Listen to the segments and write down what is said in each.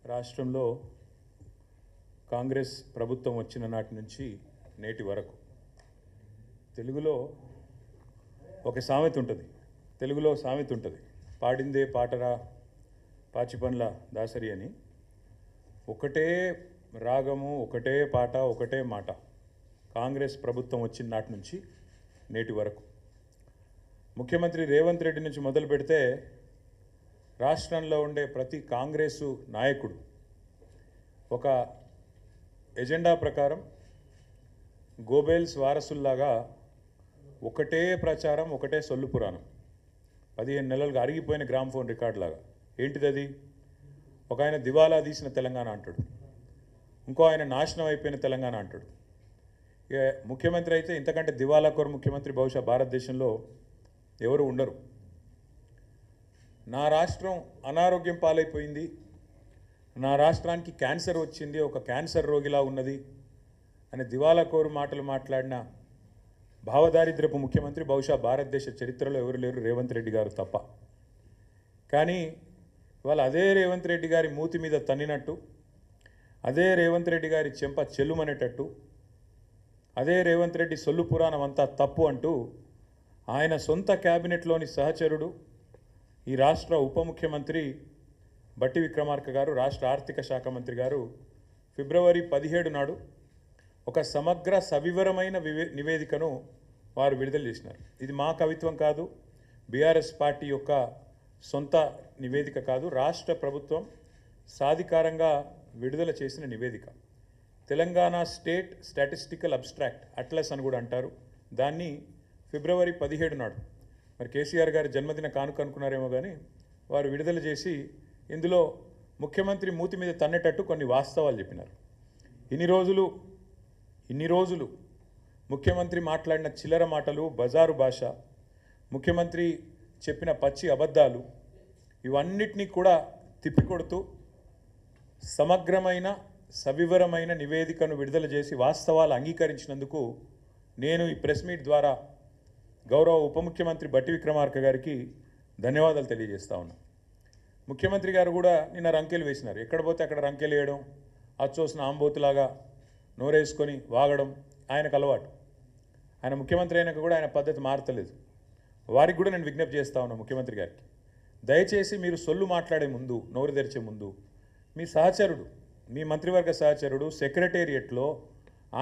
రాష్ట్రంలో కాంగ్రెస్ ప్రభుత్వం వచ్చిన నాటి నుంచి నేటి వరకు తెలుగులో ఒక సామెత ఉంటుంది. పాడిందే పాటరా పాచిపండ్ల దాసరి అని. ఒకటే రాగము, ఒకటే పాట, ఒకటే మాట కాంగ్రెస్ ప్రభుత్వం వచ్చిన నాటి నుంచి నేటి వరకు. ముఖ్యమంత్రి రేవంత్ రెడ్డి నుంచి మొదలు పెడితే రాష్ట్రంలో ఉండే ప్రతి కాంగ్రెసు నాయకుడు ఒక ఎజెండా ప్రకారం గోబెల్స్ వారసుల్లాగా ఒకటే ప్రచారం, ఒకటే సొల్లు పురాణం. 15 నెలలుగా అరిగిపోయిన గ్రామ్ఫోన్ రికార్డు లాగా. ఏంటిది అది? ఒక ఆయన దివాలా తీసిన తెలంగాణ అంటాడు, ఇంకో ఆయన నాశనం అయిపోయిన తెలంగాణ అంటాడు. ఇక ముఖ్యమంత్రి అయితే ఇంతకంటే దివాలా కోరు ముఖ్యమంత్రి బహుశా భారతదేశంలో ఎవరు ఉండరు. నా రాష్ట్రం అనారోగ్యం పాలైపోయింది, నా రాష్ట్రానికి క్యాన్సర్ వచ్చింది, ఒక క్యాన్సర్ రోగిలా ఉన్నది అని దివాలా కోరు మాటలు మాట్లాడిన భావదారిద్రపు ముఖ్యమంత్రి బహుశా భారతదేశ చరిత్రలో ఎవరు లేరు, రేవంత్ రెడ్డి గారు తప్ప. కానీ ఇవాళ అదే రేవంత్ రెడ్డి గారి మూతి మీద తన్నినట్టు, అదే రేవంత్ రెడ్డి గారి చెంప చెల్లుమనేటట్టు, అదే రేవంత్ రెడ్డి సొల్లు పురాణం అంతా తప్పు అంటూ ఆయన సొంత క్యాబినెట్లోని సహచరుడు, ఈ రాష్ట్ర ఉప ముఖ్యమంత్రి బట్టి విక్రమార్క గారు, రాష్ట్ర ఆర్థిక శాఖ మంత్రి గారు ఫిబ్రవరి 17 నాడు ఒక సమగ్ర సవివరమైన నివేదికను వారు విడుదల చేసినారు. ఇది మా కవిత్వం కాదు, బీఆర్ఎస్ పార్టీ యొక్క సొంత నివేదిక కాదు, రాష్ట్ర ప్రభుత్వం సాధికారంగా విడుదల చేసిన నివేదిక. Telangana state statistical abstract atlas అని కూడా అంటారు. దాన్ని ఫిబ్రవరి 17 నాడు, మరి కేసీఆర్ గారి జన్మదిన కానుక అనుకున్నారేమో కానీ, వారు విడుదల చేసి ఇందులో ముఖ్యమంత్రి మూతి మీద తన్నేటట్టు కొన్ని వాస్తవాలు చెప్పినారు. ఇన్ని రోజులు ముఖ్యమంత్రి మాట్లాడిన చిల్లర మాటలు, బజారు భాష, ముఖ్యమంత్రి చెప్పిన పచ్చి అబద్ధాలు, ఇవన్నిటినీ కూడా తిప్పికొడుతూ సమగ్రమైన సవివరమైన నివేదికను విడుదల చేసి వాస్తవాలు అంగీకరించినందుకు నేను ఈ ప్రెస్ మీట్ ద్వారా గౌరవ ఉప ముఖ్యమంత్రి బట్టి విక్రమార్క గారికి ధన్యవాదాలు తెలియజేస్తా ఉన్నా. ముఖ్యమంత్రి గారు కూడా నిన్న రంకెలు వేసినారు. ఎక్కడ పోతే అక్కడ రంకెలు వేయడం, అచ్చోసిన ఆంబోతులాగా నోరేసుకొని వాగడం ఆయనకు అలవాటు. ఆయన ముఖ్యమంత్రి అయినాక కూడా ఆయన పద్ధతి మారతలేదు. వారికి కూడా నేను విజ్ఞప్తి చేస్తా ఉన్నా ముఖ్యమంత్రి గారికి, దయచేసి మీరు సొల్లు మాట్లాడే ముందు, నోరు తెరిచే ముందు మీ సహచరుడు, మీ మంత్రివర్గ సహచరుడు సెక్రటేరియట్లో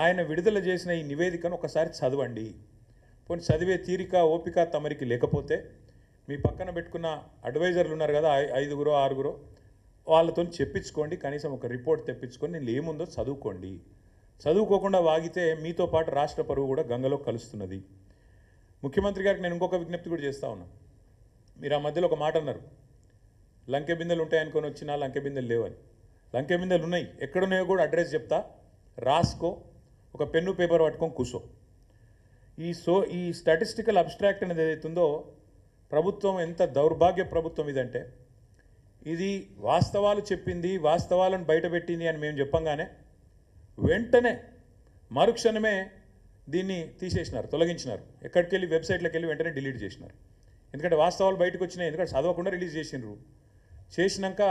ఆయన విడుదల చేసిన ఈ నివేదికను ఒకసారి చదవండి. పోనీ చదివే తీరిక, ఓపిక తమరికి లేకపోతే మీ పక్కన పెట్టుకున్న అడ్వైజర్లు ఉన్నారు కదా, 5గురో 6గురో, వాళ్ళతో చెప్పించుకోండి. కనీసం ఒక రిపోర్ట్ తెప్పించుకొని నేను ఏముందో చదువుకోండి. చదువుకోకుండా వాగితే మీతో పాటు రాష్ట్ర పరువు కూడా గంగలో కలుస్తున్నది. ముఖ్యమంత్రి గారికి నేను ఇంకొక విజ్ఞప్తి కూడా చేస్తా ఉన్నా. మీరు ఆ మధ్యలో ఒక మాట అన్నారు, లంకె బిందెలు ఉంటాయనుకొని వచ్చినా లంకె బిందెలు లేవని. లంకె బిందెలు ఉన్నాయి, ఎక్కడున్నాయో కూడా అడ్రస్ చెప్తా, రాసుకో, ఒక పెన్ను పేపర్ పట్టుకొని కూర్చో. ఈ స్టాటిస్టికల్ అబ్స్ట్రాక్ట్ అనేది ఏదైతుందో ప్రభుత్వం ఎంత దౌర్భాగ్య ప్రభుత్వం ఇదంటే, ఇది వాస్తవాలు చెప్పింది, వాస్తవాలను బయటపెట్టింది అని మేము చెప్పంగానే వెంటనే మరుక్షణమే దీన్ని తీసేసినారు, తొలగించినారు. ఎక్కడికి వెళ్ళి వెబ్సైట్లోకి వెళ్ళి వెంటనే డిలీట్ చేసినారు. ఎందుకంటే వాస్తవాలు బయటకు వచ్చినాయి, ఎందుకంటే చదవకుండా రిలీజ్ చేసినారు. చేసినాక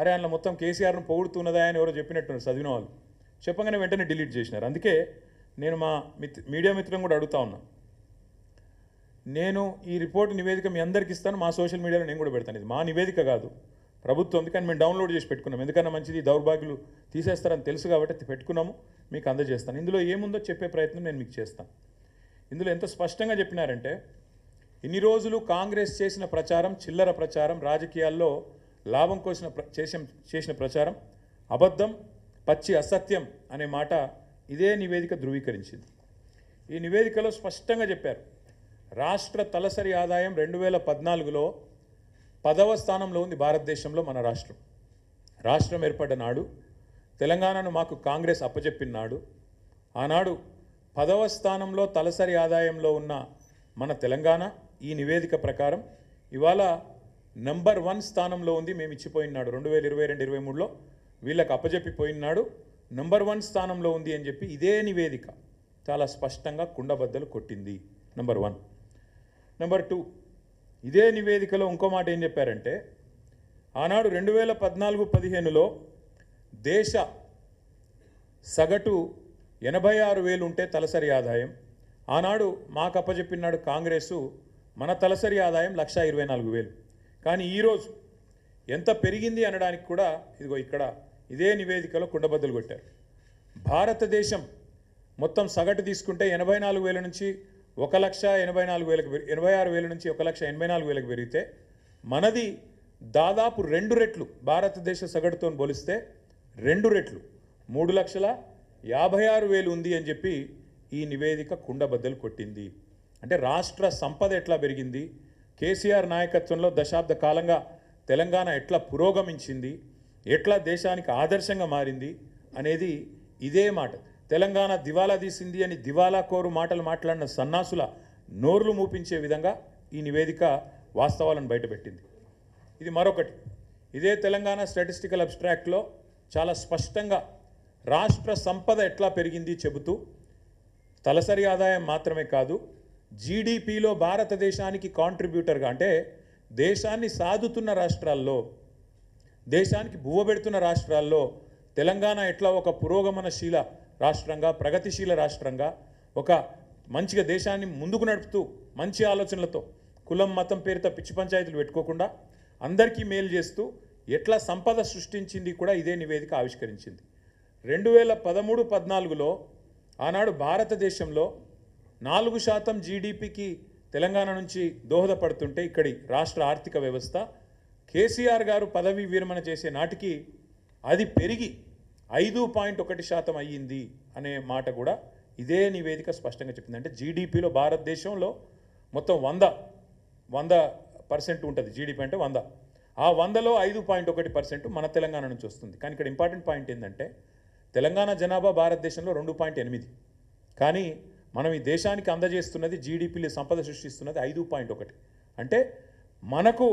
అరే అందులో మొత్తం కేసీఆర్ను పొగుడుతున్నదా అని ఎవరో చెప్పినట్టున్నారు చదివిన వాళ్ళు, చెప్పగానే వెంటనే డిలీట్ చేసినారు. అందుకే నేను మా మీడియా మిత్రులను కూడా అడుగుతా ఉన్నా, నేను ఈ రిపోర్ట్ నివేదిక మీ అందరికీ ఇస్తాను, మా సోషల్ మీడియాలో నేను కూడా పెడతాను. ఇది మా నివేదిక కాదు, ప్రభుత్వం. అందుకని మేము డౌన్లోడ్ చేసి పెట్టుకున్నాం. ఎందుకన్నా మంచిది, దౌర్భాగ్యులు తీసేస్తారని తెలుసు కాబట్టి పెట్టుకున్నాము, మీకు అందజేస్తాను. ఇందులో ఏముందో చెప్పే ప్రయత్నం నేను మీకు చేస్తాను. ఇందులో ఎంత స్పష్టంగా చెప్పినారంటే, ఇన్ని రోజులు కాంగ్రెస్ చేసిన ప్రచారం చిల్లర ప్రచారం, రాజకీయాల్లో లాభం కోసం చేసిన ప్రచారం అబద్ధం, పచ్చి అసత్యం అనే మాట ఇదే నివేదిక ధృవీకరించింది. ఈ నివేదికలో స్పష్టంగా చెప్పారు, రాష్ట్ర తలసరి ఆదాయం 2014లో 10వ స్థానంలో ఉంది భారతదేశంలో మన రాష్ట్రం. రాష్ట్రం ఏర్పడ్డ నాడు, తెలంగాణను మాకు కాంగ్రెస్ అప్పచెప్పిన నాడు, ఆనాడు 10వ స్థానంలో తలసరి ఆదాయంలో ఉన్న మన తెలంగాణ ఈ నివేదిక ప్రకారం ఇవాళ నంబర్ 1 స్థానంలో ఉంది. మేము ఇచ్చిపోయినాడు 2022-23లో వీళ్ళకి అప్పచెప్పిపోయినాడు, నంబర్ 1 స్థానంలో ఉంది అని చెప్పి ఇదే నివేదిక చాలా స్పష్టంగా కుండబద్దలు కొట్టింది. నంబర్ 1. నంబర్ 2, ఇదే నివేదికలో ఇంకో మాట ఏం చెప్పారంటే, ఆనాడు 2014-15లో దేశ సగటు 86,000 ఉంటే తలసరి ఆదాయం, ఆనాడు మాకు అప్పచెప్పినాడు కాంగ్రెసు మన తలసరి ఆదాయం 1,24,000. కానీ ఈరోజు ఎంత పెరిగింది అనడానికి కూడా ఇదిగో ఇక్కడ ఇదే నివేదికలో కుండబద్దలు కొట్టారు. భారతదేశం మొత్తం సగటు తీసుకుంటే 84,000 నుంచి 1,84,000 86,000 నుంచి 1,84,000 పెరిగితే మనది దాదాపు 2 రెట్లు భారతదేశ సగటుతో పోలిస్తే 2 రెట్లు 3,56,000 ఉంది అని చెప్పి ఈ నివేదిక కుండబద్దలు కొట్టింది. అంటే రాష్ట్ర సంపద ఎట్లా పెరిగింది, కేసీఆర్ నాయకత్వంలో దశాబ్ద కాలంగా తెలంగాణ ఎట్లా పురోగమించింది, ఎట్లా దేశానికి ఆదర్శంగా మారింది అనేది ఇదే మాట. తెలంగాణ దివాలా తీసింది అని దివాలా కోరు మాటలు మాట్లాడిన సన్నాసుల నోర్లు మూపించే విధంగా ఈ నివేదిక వాస్తవాలను బయటపెట్టింది. ఇది మరొకటి, ఇదే తెలంగాణ స్టాటిస్టికల్ అబ్స్ట్రాక్ట్లో చాలా స్పష్టంగా రాష్ట్ర సంపద ఎట్లా పెరిగింది చెబుతూ తలసరి ఆదాయం మాత్రమే కాదు, జీడిపిలో భారతదేశానికి కాంట్రిబ్యూటర్గా అంటే దేశాన్ని సాదుతున్న రాష్ట్రాల్లో, దేశానికి బువ్వబెడుతున్న రాష్ట్రాల్లో తెలంగాణ ఎట్లా ఒక పురోగమనశీల రాష్ట్రంగా, ప్రగతిశీల రాష్ట్రంగా, ఒక మంచిగా దేశాన్ని ముందుకు నడుపుతూ మంచి ఆలోచనలతో కులం మతం పేరుతో పిచ్చి పంచాయతీలు పెట్టుకోకుండా అందరికీ మేలు చేస్తూ ఎట్లా సంపద సృష్టించింది కూడా ఇదే నివేదిక ఆవిష్కరించింది. 2013-14లో ఆనాడు భారతదేశంలో 4% జీడిపికి తెలంగాణ నుంచి దోహదపడుతుంటే ఇక్కడి రాష్ట్ర ఆర్థిక వ్యవస్థ కేసీఆర్ గారు పదవి విరమణ చేసే నాటికి అది పెరిగి 5.1% అయ్యింది అనే మాట కూడా ఇదే నివేదిక స్పష్టంగా చెప్పింది. అంటే జీడిపిలో భారతదేశంలో మొత్తం 100% ఉంటుంది, జీడిపి అంటే 100, ఆ 100లో 5.1% మన తెలంగాణ నుంచి వస్తుంది. కానీ ఇక్కడ ఇంపార్టెంట్ పాయింట్ ఏంటంటే తెలంగాణ జనాభా భారతదేశంలో 2.8, కానీ మనం ఈ దేశానికి అందజేస్తున్నది జీడిపిలో సంపద సృష్టిస్తున్నది 5.1. అంటే మనకు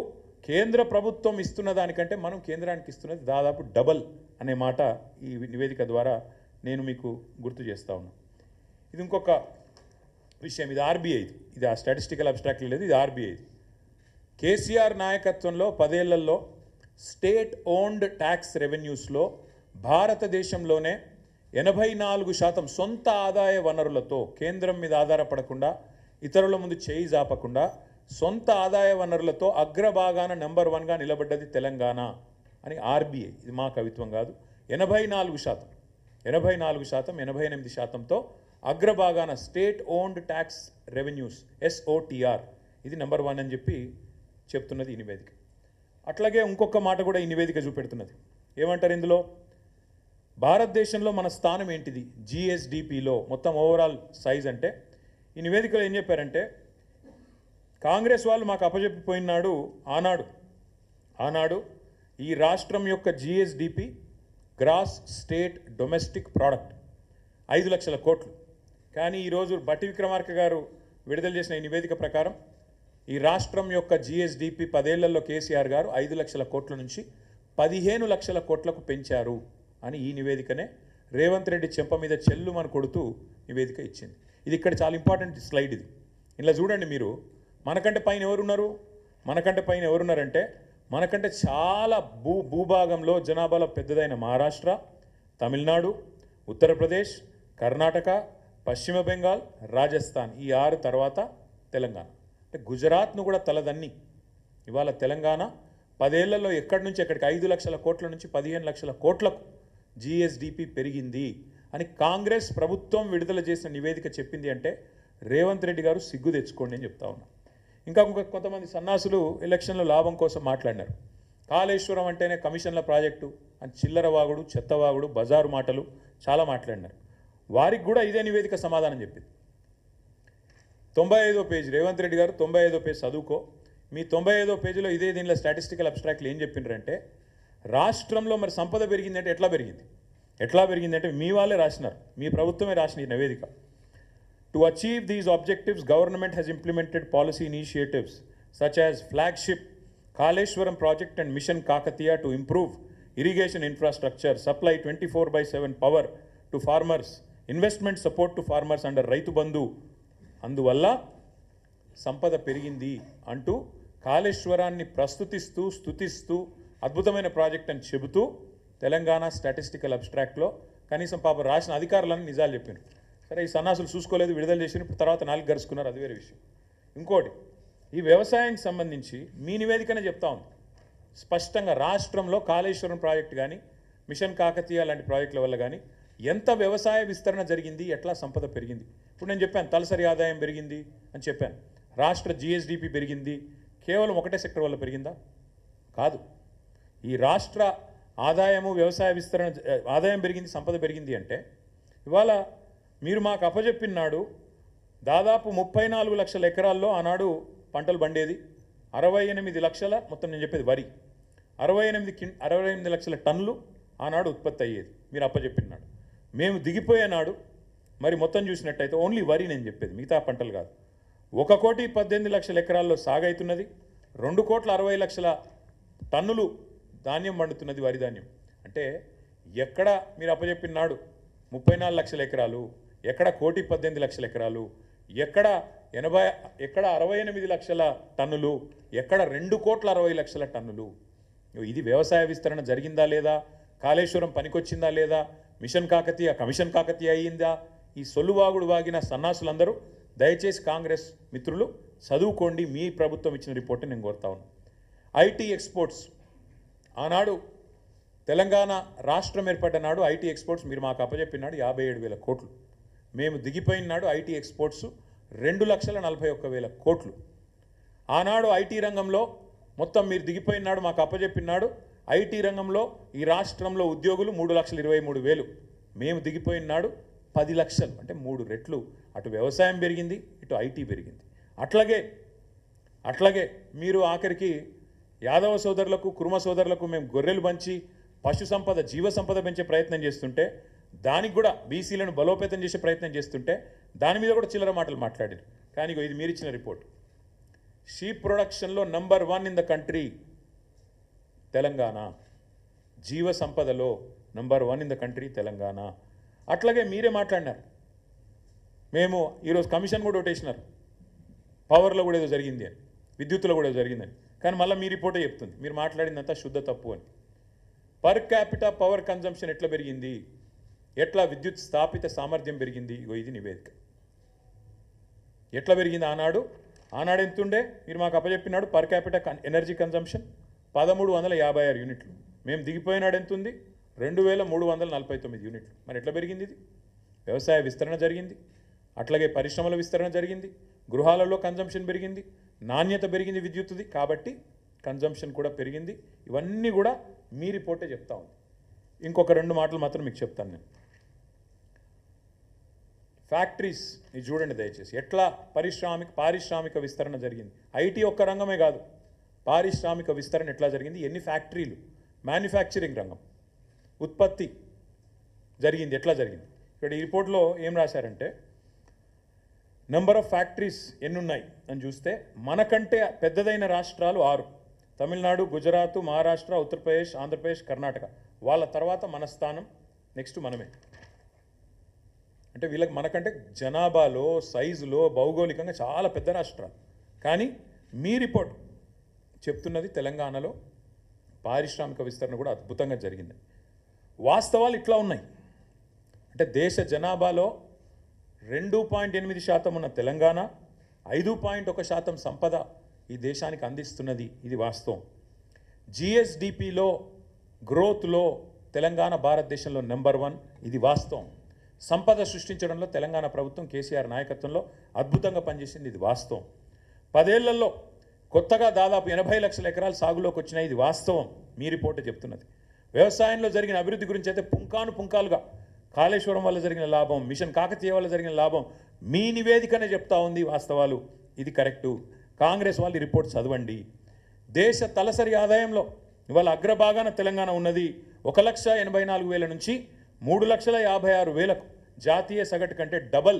కేంద్ర ప్రభుత్వం ఇస్తున్న దానికంటే మనం కేంద్రానికి ఇస్తున్నది దాదాపు డబల్ అనే మాట ఈ నివేదిక ద్వారా నేను మీకు గుర్తు చేస్తా ఉన్నా. ఇది ఇంకొక విషయం, ఇది ఆర్బీఐ, ఇది ఆ స్టాటిస్టికల్ అబ్స్ట్రాక్ట్ లేదు, ఇది ఆర్బీఐ. కేసీఆర్ నాయకత్వంలో 10 ఏళ్లలో స్టేట్ ఓన్డ్ ట్యాక్స్ రెవెన్యూస్లో భారతదేశంలోనే 84% సొంత ఆదాయ వనరులతో, కేంద్రం మీద ఆధారపడకుండా, ఇతరుల ముందు చేయి జాపకుండా సొంత ఆదాయ వనరులతో అగ్రభాగాన నెంబర్ 1గా నిలబడ్డది తెలంగాణ అని ఆర్బీఐ. ఇది మా కవిత్వం కాదు. 84%, 88%తో అగ్రభాగాన state owned tax revenues SOTR ఇది నెంబర్ 1 అని చెప్పి చెప్తున్నది ఈ నివేదిక. అట్లాగే ఇంకొక మాట కూడా ఈ నివేదిక చూపెడుతున్నది. ఏమంటారు ఇందులో, భారతదేశంలో మన స్థానం ఏంటిది GSDPలో మొత్తం ఓవరాల్ సైజ్ అంటే ఈ నివేదికలో ఏం చెప్పారంటే, కాంగ్రెస్ వాళ్ళు మాకు అప్పచెప్పిపోయినాడు ఆనాడు ఈ రాష్ట్రం యొక్క GSDP gross state domestic product 5 లక్షల కోట్లు. కానీ ఈరోజు బట్టి విక్రమార్క గారు విడుదల చేసిన ఈ నివేదిక ప్రకారం ఈ రాష్ట్రం యొక్క GSDP 10 ఏళ్లలో కేసీఆర్ గారు 5 లక్షల కోట్ల నుంచి 15 లక్షల కోట్లకు పెంచారు అని ఈ నివేదికనే రేవంత్ రెడ్డి చెంప మీద చెల్లుమని కొడుతూ నివేదిక ఇచ్చింది. ఇది ఇక్కడ చాలా ఇంపార్టెంట్ స్లైడ్. ఇది ఇలా చూడండి మీరు, మనకంటే పైన ఎవరున్నారంటే మనకంటే చాలా భూభాగంలో జనాభాలో పెద్దదైన మహారాష్ట్ర, తమిళనాడు, ఉత్తరప్రదేశ్, కర్ణాటక, పశ్చిమ బెంగాల్, రాజస్థాన్, ఈ 6 తర్వాత తెలంగాణ. అంటే గుజరాత్ను కూడా తలదన్ని ఇవాళ తెలంగాణ 10 ఏళ్లలో ఎక్కడి నుంచి ఎక్కడికి 5 లక్షల కోట్ల నుంచి 15 లక్షల కోట్లకు GSDP పెరిగింది అని కాంగ్రెస్ ప్రభుత్వం విడుదల చేసిన నివేదిక చెప్పింది. అంటే రేవంత్ రెడ్డి గారు సిగ్గు తెచ్చుకోండి అని చెప్తా ఉన్నా. ఇంకా కొంతమంది సన్నాసులు ఎలక్షన్లో లాభం కోసం మాట్లాడినారు. కాళేశ్వరం అంటేనే కమిషన్ల ప్రాజెక్టు అని చిల్లర వాగుడు, చెత్తవాగుడు, బజారు మాటలు చాలా మాట్లాడినారు. వారికి కూడా ఇదే నివేదిక సమాధానం చెప్పింది. 95వ పేజీ, రేవంత్ రెడ్డి గారు 95వ పేజీ చదువుకో. మీ 95వ పేజీలో ఇదే దీనిలో స్టాటిస్టికల్ అబ్స్ట్రాక్ట్లు ఏం చెప్పిండ్రంటే, రాష్ట్రంలో మరి సంపద పెరిగిందంటే ఎట్లా పెరిగిందంటే మీ వాళ్ళే రాసినారు, మీ ప్రభుత్వమే రాసిన ఈ నివేదిక. To achieve these objectives government has implemented policy initiatives such as flagship Kaleshwaram project and mission Kakatiya to improve irrigation infrastructure, supply 24/7 power to farmers, investment support to farmers under Rythu Bandhu. అందువల్ల సంపద పెరిగింది అంటూ కాళేశ్వరాన్ని స్తుతిస్తూ అద్భుతమైన ప్రాజెక్ట్ అని చెబుతూ తెలంగాణ స్టాటిస్టికల్ అబ్స్ట్రాక్ట్లో కనీసం పాప రాసిన అధికారులను నిజాలు చెప్పారు. సరే ఈ సన్నాసులు చూసుకోలేదు, విడుదల చేసిన తర్వాత 4 గరుచుకున్నారు, అది వేరే విషయం. ఇంకోటి, ఈ వ్యవసాయానికి సంబంధించి మీ నివేదికనే చెప్తా ఉంది స్పష్టంగా, రాష్ట్రంలో కాళేశ్వరం ప్రాజెక్టు కానీ మిషన్ కాకతీయ లాంటి ప్రాజెక్టుల వల్ల కానీ ఎంత వ్యవసాయ విస్తరణ జరిగింది, ఎట్లా సంపద పెరిగింది. ఇప్పుడు నేను చెప్పాను తలసరి ఆదాయం పెరిగింది అని చెప్పాను, రాష్ట్ర జిఎస్డిపి పెరిగింది. కేవలం ఒకటే సెక్టర్ వల్ల పెరిగిందా? కాదు. ఈ రాష్ట్ర ఆదాయము వ్యవసాయ విస్తరణ ఆదాయం పెరిగింది, సంపద పెరిగింది అంటే ఇవాళ మీరు మాకు అప్పజెప్పినాడు దాదాపు 34 లక్షల ఎకరాల్లో ఆనాడు పంటలు పండేది, 68 లక్షల, మొత్తం నేను చెప్పేది వరి, 68 లక్షల టన్నులు ఆనాడు ఉత్పత్తి అయ్యేది మీరు అప్పజెప్పినాడు. మేము దిగిపోయేనాడు మరి మొత్తం చూసినట్టయితే ఓన్లీ వరి నేను చెప్పేది, మిగతా పంటలు కాదు, 1,18,00,000 ఎకరాల్లో సాగైతున్నది, 2,60,00,000 టన్నులు ధాన్యం పండుతున్నది, వరి ధాన్యం. అంటే ఎక్కడ మీరు అప్పజెప్పినాడు 34 లక్షల ఎకరాలు, ఎక్కడ 1,18,00,000 ఎకరాలు, ఎక్కడ 68 లక్షల టన్నులు, ఎక్కడ 2,60,00,000 టన్నులు. ఇది వ్యవసాయ విస్తరణ జరిగిందా లేదా, కాళేశ్వరం పనికొచ్చిందా లేదా, మిషన్ కాకతీయ కమిషన్ కాకతీయ అయ్యిందా? ఈ సొల్లువాగుడు వాగిన సన్నాసులందరూ దయచేసి కాంగ్రెస్ మిత్రులు చదువుకోండి, మీ ప్రభుత్వం ఇచ్చిన రిపోర్ట్ని నేను కోరుతా ఉన్నాను. ఐటీ ఎక్స్పోర్ట్స్ ఆనాడు తెలంగాణ రాష్ట్రం ఏర్పడ్డ నాడు ఐటీ ఎక్స్పోర్ట్స్ మీరు మాకు అప్పచెప్పినాడు 57,000 కోట్లు. మేము దిగిపోయినాడు ఐటీ ఎక్స్పోర్ట్స్ 2,41,000 కోట్లు. ఆనాడు ఐటీ రంగంలో మొత్తం మీరు దిగిపోయినాడు మాకు అప్పచెప్పినాడు ఐటీ రంగంలో ఈ రాష్ట్రంలో ఉద్యోగులు 3,23,000. మేము దిగిపోయినాడు 10 లక్షలు, అంటే 3 రెట్లు. అటు వ్యవసాయం పెరిగింది, ఇటు ఐటీ పెరిగింది. అట్లాగే మీరు ఆఖరికి యాదవ సోదరులకు కుర్మ సోదరులకు మేము గొర్రెలు పంచి పశు సంపద జీవ సంపద పెంచే ప్రయత్నం చేస్తుంటే, దానికి కూడా బీసీలను బలోపేతం చేసే ప్రయత్నం చేస్తుంటే దాని మీద కూడా చిల్లర మాటలు మాట్లాడారు. కానీ ఇది మీరు ఇచ్చిన రిపోర్ట్, షీప్ ప్రొడక్షన్లో number 1 in the country Telangana, జీవ సంపదలో number 1 in the country Telangana. అట్లాగే మీరే మాట్లాడినారు, మేము ఈరోజు కమిషన్ కూడా ఒకటేసినారు, పవర్లో కూడా ఏదో జరిగింది అని, విద్యుత్తులో కూడా ఏదో జరిగిందని. కానీ మళ్ళీ మీ రిపోర్టే చెప్తుంది మీరు మాట్లాడిందంతా శుద్ధ తప్పు అని. పర్ క్యాపిటా పవర్ కన్జంప్షన్ ఎట్లా పెరిగింది, ఎట్లా విద్యుత్ స్థాపిత సామర్థ్యం పెరిగింది, ఇది నివేదిక. ఎట్లా పెరిగింది ఆనాడు ఎంతుండే మీరు మాకు అప్పచెప్పినాడు పర్ క్యాపిటా ఎనర్జీ కన్జంప్షన్ 1,356 యూనిట్లు. మేము దిగిపోయినాడు ఎంతుంది 2,349 యూనిట్లు. మరి ఎట్లా పెరిగింది ఇది? వ్యవసాయ విస్తరణ జరిగింది, అట్లాగే పరిశ్రమల విస్తరణ జరిగింది, గృహాలలో కన్జంప్షన్ పెరిగింది, నాణ్యత పెరిగింది విద్యుత్తుది, కాబట్టి కన్జంప్షన్ కూడా పెరిగింది. ఇవన్నీ కూడా మీ రిపోర్టే చెప్తా ఉంది. ఇంకొక 2 మాటలు మాత్రం మీకు చెప్తాను నేను. ఫ్యాక్టరీస్ ఇది చూడండి దయచేసి, ఎట్లా పారిశ్రామిక విస్తరణ జరిగింది. ఐటీ ఒక్క రంగమే కాదు, పారిశ్రామిక విస్తరణ ఎట్లా జరిగింది, ఎన్ని ఫ్యాక్టరీలు, మ్యానుఫ్యాక్చరింగ్ రంగం, ఉత్పత్తి జరిగింది, ఎట్లా జరిగింది. ఇక్కడ ఈ రిపోర్ట్లో ఏం రాశారంటే నెంబర్ ఆఫ్ ఫ్యాక్టరీస్ ఎన్నున్నాయి అని చూస్తే మనకంటే పెద్దదైన రాష్ట్రాలు 6, తమిళనాడు, గుజరాత్, మహారాష్ట్ర, ఉత్తరప్రదేశ్, ఆంధ్రప్రదేశ్, కర్ణాటక. వాళ్ళ తర్వాత మన స్థానం, నెక్స్ట్ మనమే. అంటే వీళ్ళకి మనకంటే జనాభాలో, సైజులో, భౌగోళికంగా చాలా పెద్ద రాష్ట్రాలు. కానీ మీ రిపోర్ట్ చెప్తున్నది తెలంగాణలో పారిశ్రామిక విస్తరణ కూడా అద్భుతంగా జరిగింది. వాస్తవాలు ఇట్లా ఉన్నాయి. అంటే దేశ జనాభాలో 2.8% ఉన్న తెలంగాణ 5.1% సంపద ఈ దేశానికి అందిస్తున్నది, ఇది వాస్తవం. జిఎస్డిపిలో గ్రోత్లో తెలంగాణ భారతదేశంలో నెంబర్ 1, ఇది వాస్తవం. సంపద సృష్టించడంలో తెలంగాణ ప్రభుత్వం కేసీఆర్ నాయకత్వంలో అద్భుతంగా పనిచేసింది, ఇది వాస్తవం. 10 ఏళ్లలో కొత్తగా దాదాపు 80 లక్షల ఎకరాలు సాగులోకి వచ్చినాయి, ఇది వాస్తవం. మీ రిపోర్టే చెప్తున్నది. వ్యవసాయంలో జరిగిన అభివృద్ధి గురించి అయితే పుంకానుగా కాళేశ్వరం వల్ల జరిగిన లాభం, మిషన్ కాకతీయ వల్ల జరిగిన లాభం మీ నివేదికనే చెప్తా ఉంది వాస్తవాలు, ఇది కరెక్టు. కాంగ్రెస్ వాళ్ళు రిపోర్ట్ చదవండి. దేశ తలసరి ఆదాయంలో ఇవాళ అగ్రభాగాన తెలంగాణ ఉన్నది. 1,84,000 నుంచి 3,56,000 జాతీయ సగటు కంటే డబల్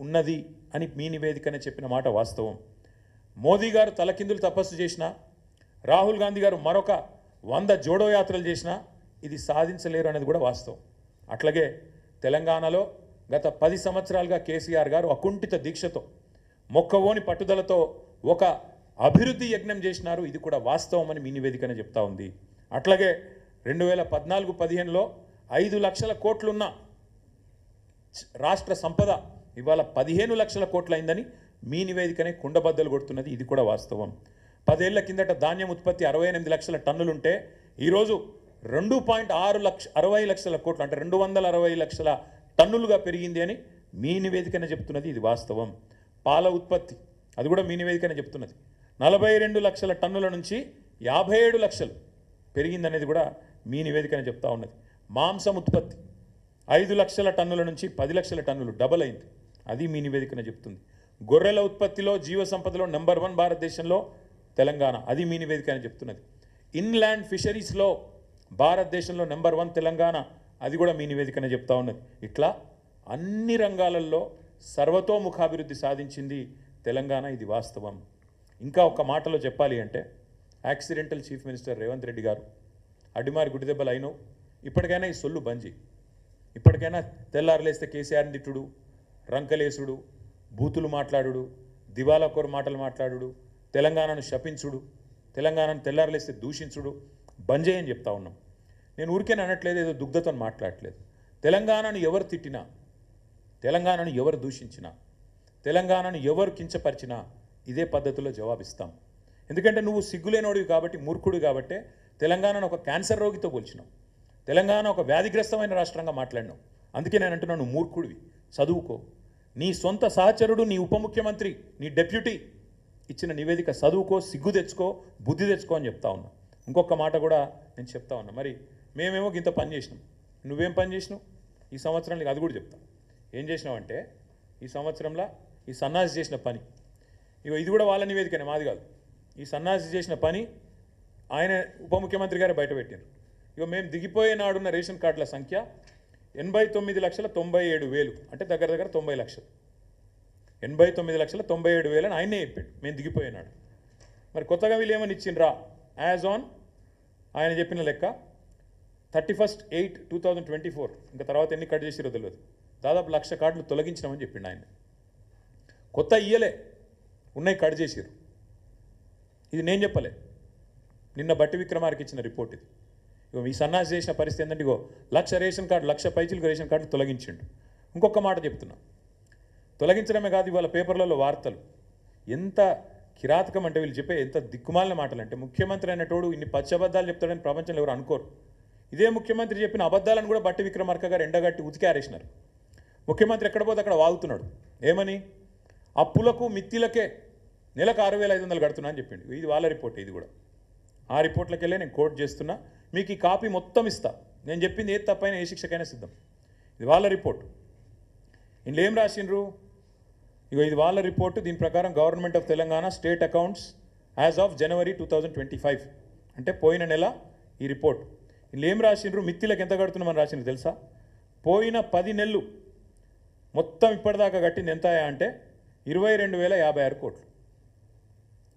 ఉన్నది అని మీ నివేదికనే చెప్పిన మాట వాస్తవం. మోదీ గారు తలకిందులు తపస్సు చేసినా, రాహుల్ గాంధీ గారు మరొక 100 జోడో యాత్రలు చేసినా ఇది సాధించలేరు అనేది కూడా వాస్తవం. అట్లాగే తెలంగాణలో గత 10 సంవత్సరాలుగా కేసీఆర్ గారు అకుంఠిత దీక్షతో, మొక్కవోని పట్టుదలతో ఒక అభివృద్ధి యజ్ఞం చేసినారు, ఇది కూడా వాస్తవం అని మీ నివేదికనే చెప్తా ఉంది. అట్లాగే 2014-15లో 5 లక్షల కోట్లున్న రాష్ట్ర సంపద ఇవాళ 15 లక్షల కోట్లయిందని మీ నివేదికనే కుండబద్దలు కొడుతున్నది. ఇది కూడా వాస్తవం. 10 ఏళ్ల కిందట ధాన్యం ఉత్పత్తి 68 లక్షల టన్నులుంటే ఈరోజు 2.60 లక్షల కోట్లు అంటే 260 లక్షల టన్నులుగా పెరిగింది అని మీ నివేదికనే చెప్తున్నది. ఇది వాస్తవం. పాల ఉత్పత్తి అది కూడా మీ నివేదికనే చెప్తున్నది. 42 లక్షల టన్నుల నుంచి 57 లక్షలు పెరిగిందనేది కూడా మీ నివేదికనే చెప్తా ఉన్నది. మాంసం ఉత్పత్తి 5 లక్షల టన్నుల నుంచి 10 లక్షల టన్నులు డబల్ అయింది. అది మీ నివేదికనే చెప్తుంది. గొర్రెల ఉత్పత్తిలో జీవ సంపదలో నెంబర్ 1 భారతదేశంలో తెలంగాణ. అది మీ నివేదికనే చెప్తున్నది. ఇన్లాండ్ ఫిషరీస్లో భారతదేశంలో నెంబర్ 1 తెలంగాణ. అది కూడా మీ నివేదికనే చెప్తా ఉన్నది. ఇట్లా అన్ని రంగాలలో సర్వతోముఖాభివృద్ధి సాధించింది తెలంగాణ. ఇది వాస్తవం. ఇంకా ఒక మాటలో చెప్పాలి అంటే accidental chief minister Revanth Reddy గారు అడ్డిమారి గుడిదెబ్బలు అయినో ఇప్పటికైనా ఈ సొల్లు బంజి. ఇప్పటికైనా తెల్లారలేస్తే కేసీఆర్ని తిట్టుడు, రంకలేసుడు, బూతులు మాట్లాడుడు, దివాలాకోరు మాటలు మాట్లాడుడు, తెలంగాణను శపించుడు, తెలంగాణను తెల్లారలేస్తే దూషించుడు బంజే అని చెప్తా ఉన్నాం. నేను ఊరికేనే అనట్లేదు, ఏదో దుగ్ధతో మాట్లాడట్లేదు. తెలంగాణను ఎవరు తిట్టినా, తెలంగాణను ఎవరు దూషించినా, తెలంగాణను ఎవరు కించపరిచినా ఇదే పద్ధతిలో జవాబిస్తాం. ఎందుకంటే నువ్వు సిగ్గులేనోడివి కాబట్టి, మూర్ఖుడు కాబట్టే తెలంగాణను ఒక క్యాన్సర్ రోగితో పోల్చినావు. తెలంగాణ ఒక వ్యాధిగ్రస్తమైన రాష్ట్రంగా మాట్లాడినావు. అందుకే నేను అంటున్నాను, నువ్వు మూర్ఖుడివి, చదువుకో. నీ సొంత సహచరుడు, నీ ఉప ముఖ్యమంత్రి, నీ డెప్యూటీ ఇచ్చిన నివేదిక చదువుకో, సిగ్గు తెచ్చుకో, బుద్ధి తెచ్చుకో అని చెప్తా ఉన్నా. ఇంకొక మాట కూడా నేను చెప్తా ఉన్నా. మరి మేమేమో ఇంత పని చేసినాం, నువ్వేం పని చేసినావు ఈ సంవత్సరంలో? అది కూడా చెప్తా. ఏం చేసినావు అంటే ఈ సంవత్సరంలో ఈ సన్నాసి చేసిన పని, ఇగో ఇది కూడా వాళ్ళ నివేదికనే, మాది కాదు. ఈ సన్నాసి చేసిన పని ఆయన ఉప ముఖ్యమంత్రి గారు బయటపెట్టారు. ఇగో మేము దిగిపోయే నాడున్న రేషన్ కార్డుల సంఖ్య 89,97,000 అంటే దగ్గర దగ్గర 90 లక్షలు. 89,97,000 అని ఆయనే చెప్పాడు మేము దిగిపోయినాడు. మరి కొత్తగా వీళ్ళు ఏమని ఇచ్చిండ్రా? యాజ్ ఆన్ ఆయన చెప్పిన లెక్క 31/8/2024, ఇంకా తర్వాత ఎన్ని కట్ చేసిరో తెలియదు, దాదాపు 1,00,000 కార్డులు తొలగించినామని చెప్పిండు ఆయన. కొత్త ఇయ్యలే, ఉన్నాయి కట్ చేసిరు. ఇది నేను చెప్పలే, నిన్న బట్టి విక్రమార్కి ఇచ్చిన రిపోర్ట్ ఇది. ఇగో ఈ సన్నాసి చేసిన పరిస్థితి ఏంటంటే ఇగో 1,00,000 రేషన్ కార్డు, 1,00,000 పైచీలకు రేషన్ కార్డులు తొలగించిండు. ఇంకొక మాట చెప్తున్నా, తొలగించడమే కాదు, ఇవాళ పేపర్లలో వార్తలు ఎంత కిరాతకం అంటే, వీళ్ళు చెప్పే ఎంత దిక్కుమాలిన మాటలు అంటే, ముఖ్యమంత్రి అనేటోడు ఇన్ని పచ్చబద్దాలు చెప్తాడని ప్రపంచంలో ఎవరు అనుకోరు. ఇదే ముఖ్యమంత్రి చెప్పిన అబద్ధాలను కూడా బట్టి విక్రమార్క గారు ఎండగట్టి ఉతికి ఆరేసినారు. ముఖ్యమంత్రి ఎక్కడ పోతే అక్కడ వాగుతున్నాడు. ఏమని? అప్పులకు మిత్తిలకే నెలకు 6,500 కడుతున్నా అని చెప్పిండు. ఇది వాళ్ళ రిపోర్ట్. ఇది కూడా ఆ రిపోర్ట్లకి వెళ్ళి నేను కోట్ చేస్తున్నా. మీకు ఈ కాపీ మొత్తం ఇస్తా. నేను చెప్పింది ఏది తప్పైనా ఏ శిక్షకైనా సిద్ధం. ఇది వాళ్ళ రిపోర్ట్. ఇందులో ఏం రాసిండ్రు? ఇగో ఇది వాళ్ళ రిపోర్టు. దీని ప్రకారం government of Telangana state accounts as of January 2025 అంటే పోయిన నెల ఈ రిపోర్ట్. ఇందులో ఏం రాసిండ్రు? మిత్తిలకు ఎంత కడుతున్నామని రాసిండ్రు తెలుసా? పోయిన 10 నెలలు మొత్తం ఇప్పటిదాకా కట్టింది ఎంత అంటే 22,056 కోట్లు.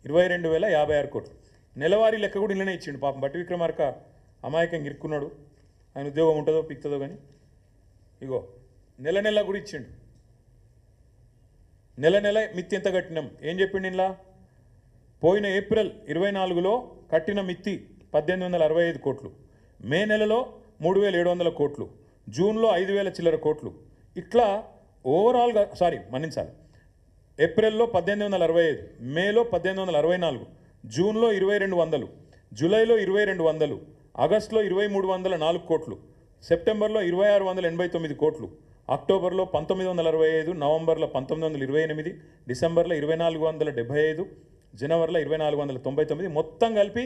22,056 కోట్లు. నెలవారీ లెక్క కూడా ఇళ్ళనే ఇచ్చిండు. పాపం బట్టి విక్రమార్క అమాయకంగా ఇరుక్కున్నాడు. ఆయన ఉద్యోగం ఉంటుందో పిక్తుందో కానీ ఇగో నెల నెల కూడా ఇచ్చిండు. నెల నెల మిత్తి ఎంత కట్టినాం ఏం చెప్పిండు ఇలా? పోయిన ఏప్రిల్ 24లో కట్టిన మిత్తి 1,865 కోట్లు, మే నెలలో 3,700 కోట్లు, జూన్లో 5,000 చిల్లర కోట్లు. ఇట్లా ఓవరాల్గా మన్నించాలి, ఏప్రిల్లో 1,865, మేలో 1,864, జూన్లో 2,200, జూలైలో 2,200, ఆగస్టులో 2,304 కోట్లు, సెప్టెంబర్లో 2,689 కోట్లు, అక్టోబర్లో 1,965, నవంబర్లో 1,928, డిసెంబర్లో 2,475, జనవరిలో 2,499, మొత్తం కలిపి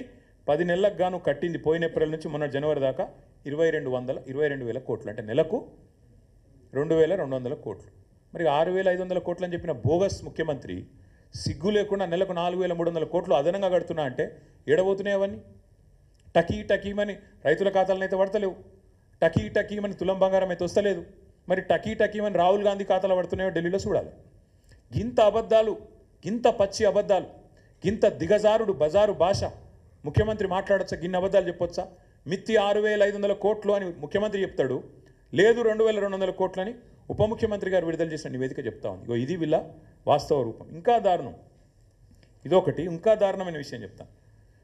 10 నెలలకు గాను కట్టింది పోయిన ఏప్రిల్ నుంచి మొన్న జనవరి దాకా 22,000 కోట్లు. అంటే నెలకు 2,200 కోట్లు. మరి 6,500 కోట్లు అని చెప్పిన బోగస్ ముఖ్యమంత్రి సిగ్గు లేకుండా నెలకు 4,300 కోట్లు అదనంగా కడుతున్నా అంటే ఏడబోతున్నాయి అవన్నీ? టకీమని రైతుల ఖాతాలను అయితే పడతలేవు, టకీమని తులం బంగారం అయితే వస్తలేదు. మరి టకీమని రాహుల్ గాంధీ ఖాతాలో పడుతున్నాయో ఢిల్లీలో చూడాలి. గింత అబద్ధాలు, గింత పచ్చి అబద్ధాలు, గింత దిగజారుడు బజారు భాష ముఖ్యమంత్రి మాట్లాడచ్చా? గిన్ని అబద్ధాలు చెప్పొచ్చా? మిత్తి 6,500 కోట్లు అని ముఖ్యమంత్రి చెప్తాడు, లేదు 2,200 కోట్లని ఉప ముఖ్యమంత్రి గారు విడుదల చేసిన నివేదిక చెప్తా ఉంది. ఇగో ఇది వీళ్ళ వాస్తవ రూపం. ఇంకా దారుణం ఇదొకటి, ఇంకా దారుణమైన విషయం చెప్తాను.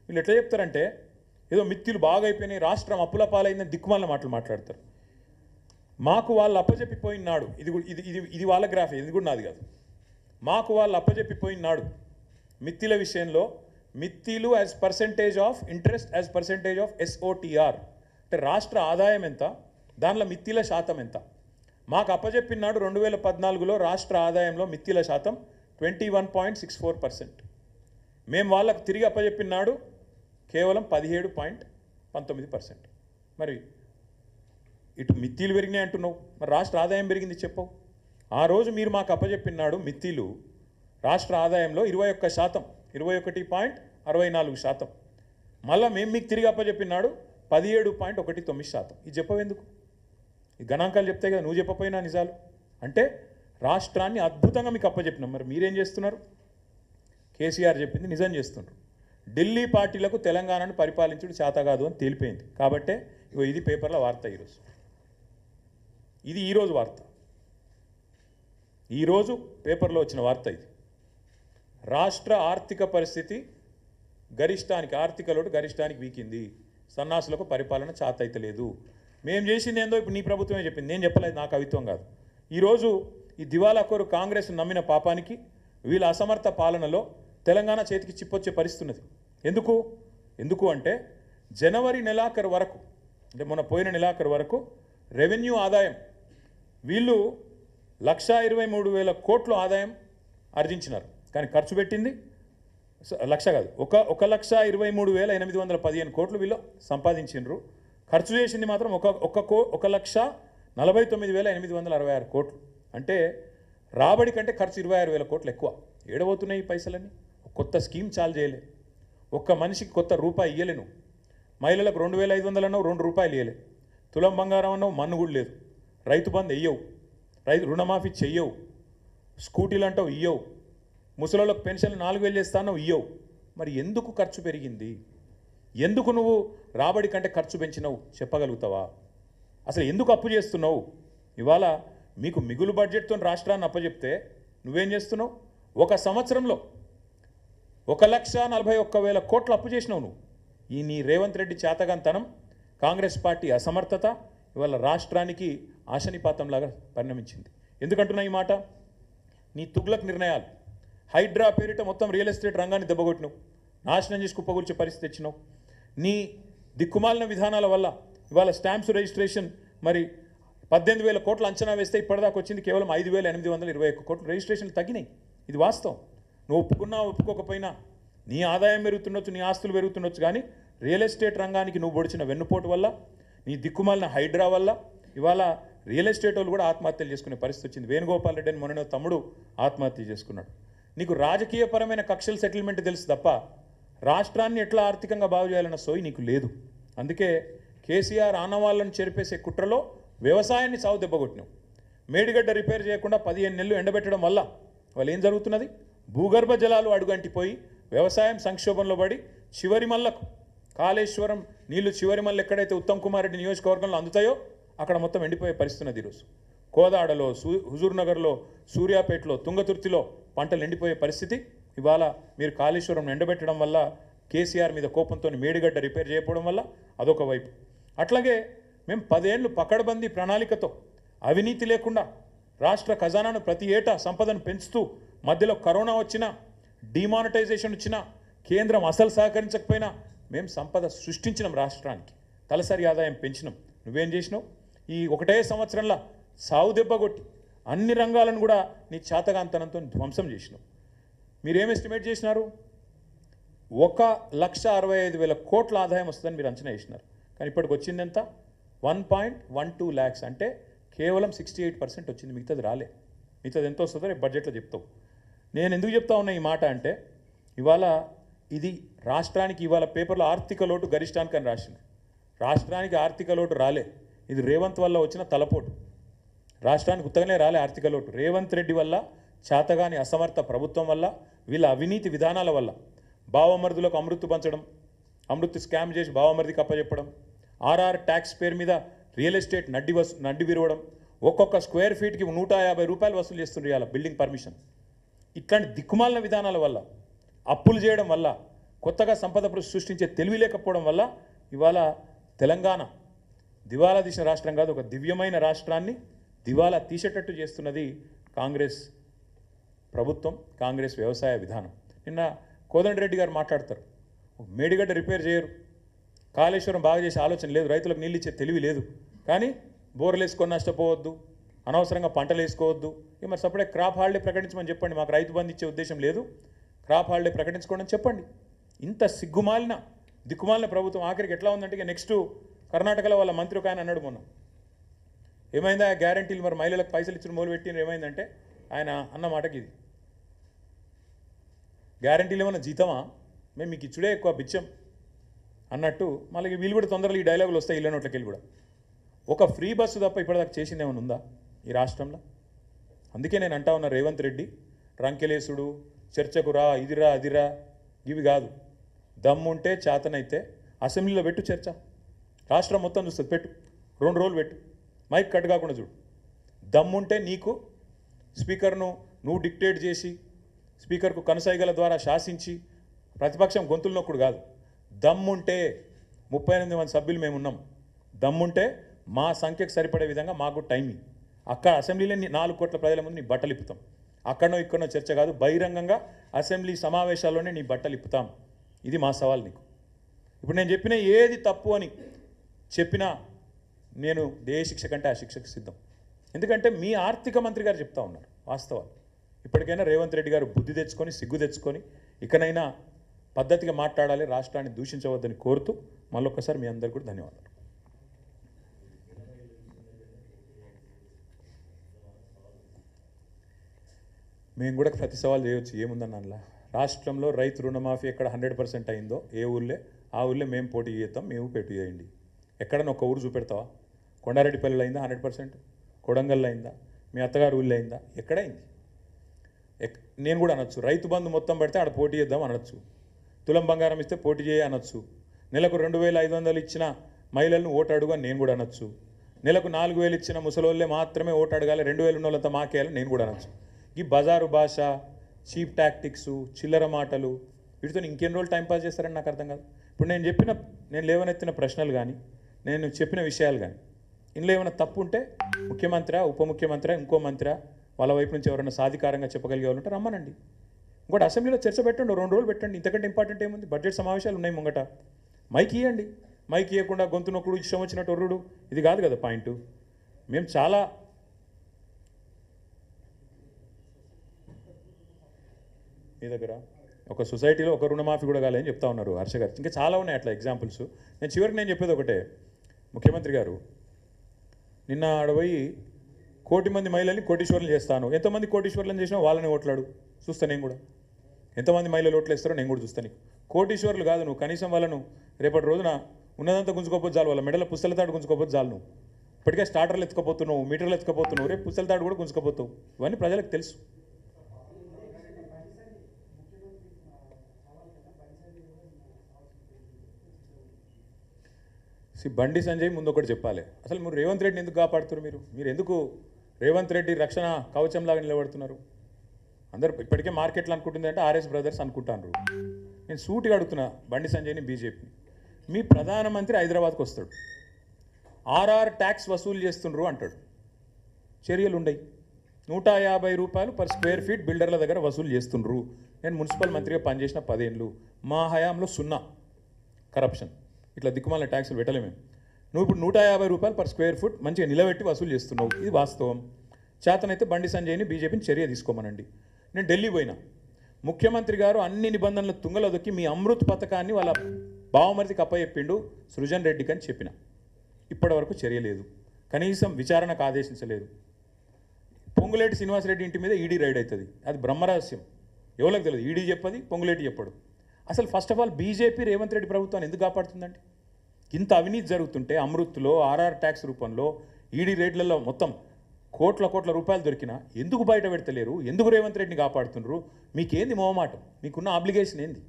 వీళ్ళు ఎట్లా చెప్తారంటే ఏదో మిత్తిలు బాగా అయిపోయినాయి, రాష్ట్రం అప్పుల పాలైందని దిక్కుమాలిన మాటలు మాట్లాడతారు. మాకు వాళ్ళు అప్పజెప్పిపోయినాడు, ఇది ఇది ఇది ఇది వాళ్ళ గ్రాఫ్, ఇది కూడా నాది కాదు. మాకు వాళ్ళు అప్పజెప్పిపోయినాడు మిత్తిల విషయంలో, మిత్తిలు as percentage of interest as percentage of SOTR, అంటే రాష్ట్ర ఆదాయం ఎంత, దానిలో మిత్తిల శాతం ఎంత. మాకు అప్పజెప్పినాడు 2014లో రాష్ట్ర ఆదాయంలో మిత్తిల శాతం 21.64%. మేము వాళ్ళకు తిరిగి అప్పజెప్పినాడు కేవలం 17.19%. మరి ఇటు మిత్తిలు పెరిగినాయి అంటున్నావు, మరి రాష్ట్ర ఆదాయం పెరిగింది చెప్పవు. ఆ రోజు మీరు మాకు అప్పజెప్పినాడు మిత్తిలు రాష్ట్ర ఆదాయంలో 21%, 21.64%. మళ్ళీ మేము మీకు తిరిగి అప్పజెప్పినాడు 17.19%. ఇది చెప్పవెందుకు? ఈ గణాంకాలు చెప్తే కదా, నువ్వు చెప్పపోయినా నిజాలు. అంటే రాష్ట్రాన్ని అద్భుతంగా మీకు అప్పజెప్పినాం, మరి మీరేం చేస్తున్నారు? కేసీఆర్ చెప్పింది నిజం చేస్తున్నారు. ఢిల్లీ పార్టీలకు తెలంగాణను పరిపాలించుడు చేత కాదు అని తేలిపోయింది. కాబట్టే ఇగో ఇది పేపర్లో వార్త ఈరోజు. ఇది ఈరోజు వార్త, ఈరోజు పేపర్లో వచ్చిన వార్త ఇది. రాష్ట్ర ఆర్థిక పరిస్థితి గరిష్టానికి, ఆర్థిక లోటు గరిష్టానికి వీకింది, సన్నాసులకు పరిపాలన చేత అయితే లేదు. మేము చేసింది ఏందో ఇప్పుడు నీ ప్రభుత్వమే చెప్పింది, నేను చెప్పలేదు, నా కవిత్వం కాదు. ఈరోజు ఈ దివాలాకోరు కాంగ్రెస్ నమ్మిన పాపానికి వీళ్ళ అసమర్థ పాలనలో తెలంగాణ చేతికి చిప్పొచ్చే పరిస్థితి ఉన్నది. ఎందుకు అంటే జనవరి నెలాఖరు వరకు, అంటే మొన్న పోయిన నెలాఖరు వరకు రెవెన్యూ ఆదాయం వీళ్ళు 1,23,000 కోట్లు ఆదాయం ఆర్జించినారు. కానీ ఖర్చు పెట్టింది లక్ష కాదు, 1,23,815 కోట్లు వీళ్ళు సంపాదించినారు. ఖర్చు చేసింది మాత్రం 1,49,866 కోట్లు. అంటే రాబడి కంటే ఖర్చు 26,000 కోట్లు ఎక్కువ. ఏడబోతున్నాయి ఈ పైసలన్నీ? కొత్త స్కీమ్ చాలు చేయలే, ఒక్క మనిషికి కొత్త రూపాయి ఇయ్యలే. నువ్వు మహిళలకు 2,500 అన్నావు, 2 రూపాయలు ఇయ్యలే. తులం బంగారం అన్నావు, మన్ను కూడా లేదు. రైతు బంధు వెయ్యవు, రైతు రుణమాఫీ చెయ్యవు, స్కూటీలు అంటావు ఇయ్యవు, ముసలోళ్ళకు పెన్షన్లు 4,000 చేస్తానో ఇయ్యవు. మరి ఎందుకు ఖర్చు పెరిగింది? ఎందుకు నువ్వు రాబడి కంటే ఖర్చు పెంచినావు చెప్పగలుగుతావా? అసలు ఎందుకు అప్పు చేస్తున్నావు? ఇవాళ మీకు మిగులు బడ్జెట్తో రాష్ట్రాన్ని అప్పచెప్తే నువ్వేం చేస్తున్నావు? ఒక సంవత్సరంలో 1,41,000 కోట్లు అప్పు చేసినావు నువ్వు. ఈ నీ రేవంత్ రెడ్డి చేతగాంతనం, కాంగ్రెస్ పార్టీ అసమర్థత ఇవాళ రాష్ట్రానికి ఆశనిపాతంలాగా పరిణమించింది. ఎందుకంటున్నా ఈ మాట? నీ తుగ్లక్ నిర్ణయాలు, హైడ్రా పేరిట మొత్తం రియల్ ఎస్టేట్ రంగాన్ని దెబ్బగొట్టినావు, నాశనం చేసి కుప్పగూర్చే పరిస్థితి తెచ్చినావు. నీ దిక్కుమాలిన విధానాల వల్ల ఇవాళ స్టాంప్స్ రిజిస్ట్రేషన్ మరి 18,000 కోట్లు అంచనా వేస్తే ఇప్పటిదాకా వచ్చింది కేవలం 5,821 కోట్లు రిజిస్ట్రేషన్లు తగ్గినాయి. ఇది వాస్తవం. నువ్వు ఒప్పుకున్నా ఒప్పుకోకపోయినా నీ ఆదాయం పెరుగుతుండొచ్చు, నీ ఆస్తులు పెరుగుతుండొచ్చు, కానీ రియల్ ఎస్టేట్ రంగానికి నువ్వు పొడిచిన వెన్నుపోటు వల్ల, నీ దిక్కుమాలిన హైడ్రా వల్ల ఇవాళ రియల్ ఎస్టేట్ వాళ్ళు కూడా ఆత్మహత్యలు చేసుకునే పరిస్థితి వచ్చింది. వేణుగోపాల్ రెడ్డి అని మొన్న తమ్ముడు ఆత్మహత్య చేసుకున్నాడు. నీకు రాజకీయపరమైన కక్షల సెటిల్మెంట్ తెలుసు తప్ప రాష్ట్రాన్ని ఎట్లా ఆర్థికంగా బాగు చేయాలన్న సోయి నీకు లేదు. అందుకే కేసీఆర్ ఆనవాళ్ళను చెరిపేసే కుట్రలో వ్యవసాయాన్ని సాగు దెబ్బగొట్టినావు. మేడిగడ్డ రిపేర్ చేయకుండా 15 నెలలు ఎండబెట్టడం వల్ల వాళ్ళు ఏం జరుగుతున్నది? భూగర్భ జలాలు అడుగంటిపోయి వ్యవసాయం సంక్షోభంలో పడి చివరి మల్లకు కాళేశ్వరం నీళ్లు చివరి మల్ల ఎక్కడైతే ఉత్తమ్ కుమార్ రెడ్డి నియోజకవర్గంలో అందుతాయో అక్కడ మొత్తం ఎండిపోయే పరిస్థితి ఉన్నది. ఈరోజు కోదాడలో, హుజూర్నగర్లో, సూర్యాపేటలో, తుంగతుర్తిలో పంటలు ఎండిపోయే పరిస్థితి. ఇవాళ మీరు కాళేశ్వరం ఎండబెట్టడం వల్ల, కేసీఆర్ మీద కోపంతో మేడిగడ్డ రిపేర్ చేయకపోవడం వల్ల అదొక వైపు. అట్లాగే మేము 10 ఏళ్ళు పకడ్బందీ ప్రణాళికతో అవినీతి లేకుండా రాష్ట్ర ఖజానాను ప్రతి ఏటా సంపదను పెంచుతూ, మధ్యలో కరోనా వచ్చినా, డిమానిటైజేషన్ వచ్చినా, కేంద్రం అసలు సహకరించకపోయినా మేము సంపద సృష్టించినాం, రాష్ట్రానికి తలసరి ఆదాయం పెంచినాం. నువ్వేం చేసినావు? ఈ ఒకటే సంవత్సరంలో సావు దెబ్బ కొట్టి అన్ని రంగాలను కూడా నీ చేతగాంతనంతో ధ్వంసం చేసినావు. మీరేం ఎస్టిమేట్ చేసినారు? 1,65,000 కోట్ల ఆదాయం వస్తుందని మీరు అంచనా వేసినారు. కానీ ఇప్పటికి వచ్చింది ఎంత? 1.12 lakhs, అంటే కేవలం 68% వచ్చింది. మిగతాది రాలే. మిగతాది ఎంత వస్తుందో రేపు బడ్జెట్లో చెప్తావు. నేను ఎందుకు చెప్తా ఉన్నా ఈ మాట అంటే, ఇవాళ ఇది రాష్ట్రానికి ఇవాళ పేపర్లో ఆర్థిక లోటు గరిష్టానికి అని రాసింది. రాష్ట్రానికి ఆర్థిక లోటు రాలే, ఇది రేవంత్ వల్ల వచ్చిన తలపోటు. రాష్ట్రానికి ఉత్తగానే రాలే ఆర్థిక లోటు. రేవంత్ రెడ్డి వల్ల, చేతగాని అసమర్థ ప్రభుత్వం వల్ల, వీళ్ళ అవినీతి విధానాల వల్ల, బావమరుదులకు అమృత్ పంచడం, అమృత్ స్కామ్ చేసి బావమరిదికి అప్పచెప్పడం, RR ట్యాక్స్ పేరు మీద రియల్ ఎస్టేట్ నడ్డి విరవడం, ఒక్కొక్క స్క్వేర్ ఫీట్కి 150 రూపాయలు వసూలు చేస్తుండ్రు ఇవాళ బిల్డింగ్ పర్మిషన్. ఇట్లాంటి దిక్కుమాలిన విధానాల వల్ల, అప్పులు చేయడం వల్ల, కొత్తగా సంపద సృష్టించే తెలివి లేకపోవడం వల్ల ఇవాళ తెలంగాణ దివాలా తీసిన రాష్ట్రం కాదు, ఒక దివ్యమైన రాష్ట్రాన్ని దివాలా తీసేటట్టు చేస్తున్నది కాంగ్రెస్ ప్రభుత్వం, కాంగ్రెస్ వ్యవసాయ విధానం. నిన్న కోదండరెడ్డి గారు మాట్లాడతారు, మేడిగడ్డ రిపేర్ చేయరు, కాళేశ్వరం బాగా చేసే ఆలోచన లేదు, రైతులకు నీళ్ళు ఇచ్చే తెలివి లేదు, కానీ బోర్లు వేసుకొని నష్టపోవద్దు, అనవసరంగా పంటలు వేసుకోవద్దు. మరి సపడే క్రాప్ హాలిడే ప్రకటించమని చెప్పండి, మాకు రైతు బంధు ఇచ్చే ఉద్దేశం లేదు, క్రాప్ హాలిడే ప్రకటించుకోండి అని చెప్పండి. ఇంత సిగ్గుమాలిన దిక్కుమాలిన ప్రభుత్వం ఆఖరికి ఎట్లా ఉందంటే, ఇక నెక్స్ట్ కర్ణాటకలో వాళ్ళ మంత్రి ఒక ఆయన అన్నాడు మొన్న, ఏమైందా గ్యారంటీలు మరి మహిళలకు పైసలు ఇచ్చిన మొదలు పెట్టిన ఏమైందంటే ఆయన అన్న మాటకి ఇది, గ్యారంటీలు ఏమన్నా జీతమా, మేము మీకు ఇచ్చుడే ఎక్కువ బిచ్చం అన్నట్టు. మళ్ళీ వీళ్ళు కూడా తొందరలో ఈ డైలాగులు వస్తాయి ఇళ్ళ నోట్లకి వెళ్ళి కూడా. ఒక ఫ్రీ బస్సు తప్ప ఇప్పటిదాకా చేసింది ఏమైనా ఉందా ఈ రాష్ట్రంలో? అందుకే నేను అంటా ఉన్నా, రేవంత్ రెడ్డి రంకెలేసుడు, చర్చకు రా, ఇదిరా అదిరా ఇవి కాదు, దమ్ముంటే చేతనైతే అసెంబ్లీలో పెట్టు చర్చ, రాష్ట్రం మొత్తం చూస్తుంది, పెట్టు 2 రోజులు పెట్టు, మైక్ కట్ కాకుండా చూడు. దమ్ముంటే నీకు స్పీకర్ను నువ్వు డిక్టేట్ చేసి స్పీకర్కు కనుసైగల ద్వారా శాసించి ప్రతిపక్షం గొంతులు నొక్కుడు కాదు. దమ్ముంటే 38 మంది సభ్యులు మేము ఉన్నాం, దమ్ముంటే మా సంఖ్యకు సరిపడే విధంగా మాకు టైమింగ్, అక్కడ అసెంబ్లీలో 4 కోట్ల ప్రజల ముందు నీ బట్టలు ఇప్పుతాం, అక్కడనో ఇక్కడనో చర్చ కాదు, బహిరంగంగా అసెంబ్లీ సమావేశాల్లోనే నీ బట్టలు ఇప్పుతాం. ఇది మా సవాల్ నీకు. ఇప్పుడు నేను చెప్పిన ఏది తప్పు అని చెప్పినా నేను ఏ శిక్ష కంటే ఆ శిక్షకు సిద్ధం. ఎందుకంటే మీ ఆర్థిక మంత్రి గారు చెప్తా ఉన్నారు వాస్తవాలు. ఇప్పటికైనా రేవంత్ రెడ్డి గారు బుద్ధి తెచ్చుకొని, సిగ్గు తెచ్చుకొని ఇకనైనా పద్ధతిగా మాట్లాడాలి, రాష్ట్రాన్ని దూషించవద్దని కోరుతూ మళ్ళొక్కసారి మీ అందరికీ కూడా ధన్యవాదాలు. మేము కూడా ప్రతి సవాల్ చేయవచ్చు, ఏముందన్న అందులో. రాష్ట్రంలో రైతు రుణమాఫీ ఎక్కడ 100% అయిందో ఏ ఊళ్ళే ఆ ఊళ్ళే మేము పోటీ చేస్తాం, మేము పోటీ చేయండి. ఎక్కడన్నా ఒక ఊరు చూపెడతావా? కొండారెడ్డిపల్లిలో అయిందా 100%? కొడంగల్లో అయిందా? మీ అత్తగారు ఊళ్ళో అయిందా? ఎక్కడైంది? నేను కూడా అనొచ్చు, రైతు బంధు మొత్తం పడితే ఆడ పోటీ చేద్దాం అనొచ్చు, తులం బంగారం ఇస్తే పోటీ చేయ అనొచ్చు, నెలకు 2500 ఇచ్చిన మహిళలను ఓటు అడుగు అని నేను కూడా అనొచ్చు, నెలకు 4000 ఇచ్చిన ముసలోళ్ళే మాత్రమే ఓటు అడగాలి, 2000 ఉన్న వాళ్ళంతా మాకేయాలి నేను కూడా అనొచ్చు. ఈ బజారు భాష, చీప్ టాక్టిక్స్, చిల్లర మాటలు, వీటితో ఇంకెన్ని రోజులు టైంపాస్ చేస్తారని నాకు అర్థం కాదు. ఇప్పుడు నేను లేవనెత్తిన ప్రశ్నలు కానీ, నేను చెప్పిన విషయాలు కానీ ఇందులో ఏమైనా తప్పు ఉంటే ముఖ్యమంత్రి, ఉప ముఖ్యమంత్రి, ఇంకో మంత్రి వాళ్ళ వైపు నుంచి ఎవరైనా సాధికారంగా చెప్పగలిగే వాళ్ళు ఉంటే రమ్మనండి. ఇంకోటి అసెంబ్లీలో చర్చ పెట్టండి, 2 రోజులు పెట్టండి. ఇంతకంటే ఇంపార్టెంట్ ఏముంది? బడ్జెట్ సమావేశాలు ఉన్నాయి ముంగట, మైక్ ఇవ్వండి. మైక్ ఇవ్వకుండా గొంతు నొక్కుడు, ఇష్టం వచ్చినట్టు ఒర్రుడు, ఇది కాదు కదా పాయింట్. మేము చాలా మీ దగ్గర ఒక సొసైటీలో ఒక రుణమాఫీ కూడా కాలేదని చెప్తా ఉన్నారు హర్ష గారు. ఇంకా చాలా ఉన్నాయి అట్లా ఎగ్జాంపుల్స్. నేను చెప్పేది ఒకటే, ముఖ్యమంత్రి గారు నిన్న ఆడపోయి 1 కోటి మంది మహిళల్ని కోటీశ్వర్లు చేస్తాను, ఎంతమంది కోటీశ్వర్లను చేసినా వాళ్ళని ఓట్లాడు చూస్తా, నేను కూడా ఎంతమంది మహిళలు ఓట్లు వేస్తారో నేను కూడా చూస్తాను. కోటీశ్వర్లు కాదు నువ్వు, కనీసం వాళ్ళను రేపటి రోజున ఉన్నదంతా గుంజుకోపోతే చాలు, వాళ్ళ మెడల పుస్తలతాడు గుంజుకోపోతే చాలు. నువ్వు ఇప్పటికే స్టార్టర్లు ఎత్తుకపోతున్నావు, మీటర్లు ఎత్తుకపోతున్నావు, రేపు పుస్తలతాడు కూడా గుంజుకోపోతావు. ఇవన్నీ ప్రజలకు తెలుసు. బండి సంజయ్ ముందు ఒకటి చెప్పాలి, అసలు మీరు రేవంత్ రెడ్డిని ఎందుకు కాపాడుతున్నారు? మీరు ఎందుకు రేవంత్ రెడ్డి రక్షణ కవచంలాగా నిలబడుతున్నారు? అందరు ఇప్పటికే మార్కెట్లో అనుకుంటుంది అంటే ఆర్ఎస్ బ్రదర్స్ అనుకుంటారు. నేను సూటిగా అడుగుతున్నా బండి సంజయ్ని, బీజేపీని, మీ ప్రధానమంత్రి హైదరాబాద్కి వస్తాడు, ఆర్ఆర్ ట్యాక్స్ వసూలు చేస్తుండ్రు అంటాడు, చర్యలు ఉండయి, 150 రూపాయలు పర్ స్క్వేర్ ఫీట్ బిల్డర్ల దగ్గర వసూలు చేస్తుండ్రు. నేను మున్సిపల్ మంత్రిగా పనిచేసిన 10 ఏళ్ళు, మా హయాంలో 0 కరప్షన్, ఇట్లా దిక్కుమాల ట్యాక్సులు పెట్టలేము మేము. నువ్వు ఇప్పుడు 150 రూపాయలు పర్ స్క్వేర్ ఫుట్ మంచిగా నిలబెట్టి వసూలు చేస్తున్నావు, ఇది వాస్తవం. చేతనైతే బండి సంజయ్ని, బీజేపీని చర్య తీసుకోమనండి. నేను ఢిల్లీ పోయినా, ముఖ్యమంత్రి గారు అన్ని నిబంధనలు తుంగలో దొక్కి మీ అమృత్ పథకాన్ని వాళ్ళ బావమరిదికి అప్పచెప్పిండు సృజన్ రెడ్డికి అని చెప్పిన, ఇప్పటి వరకు చర్య లేదు, కనీసం విచారణకు ఆదేశించలేదు. పొంగులేటి శ్రీనివాసరెడ్డి ఇంటి మీద ఈడీ రైడ్ అవుతుంది, అది బ్రహ్మరహస్యం, ఎవరికి తెలియదు, ఈడీ చెప్పది, పొంగులేటి చెప్పడు. అసలు first of all BJP Revanth Reddy ప్రభుత్వాన్ని ఎందుకు కాపాడుతుందండి? ఇంత అవినీతి జరుగుతుంటే అమృత్లో, ఆర్ఆర్ ట్యాక్స్ రూపంలో, ఈడీ రేట్లలో మొత్తం కోట్ల రూపాయలు దొరికినా ఎందుకు బయట పెడతలేరు? ఎందుకు రేవంత్ రెడ్డిని కాపాడుతున్నారు? మీకేంది మొహమాటం? మీకున్న ఆబ్లిగేషన్ ఏంది?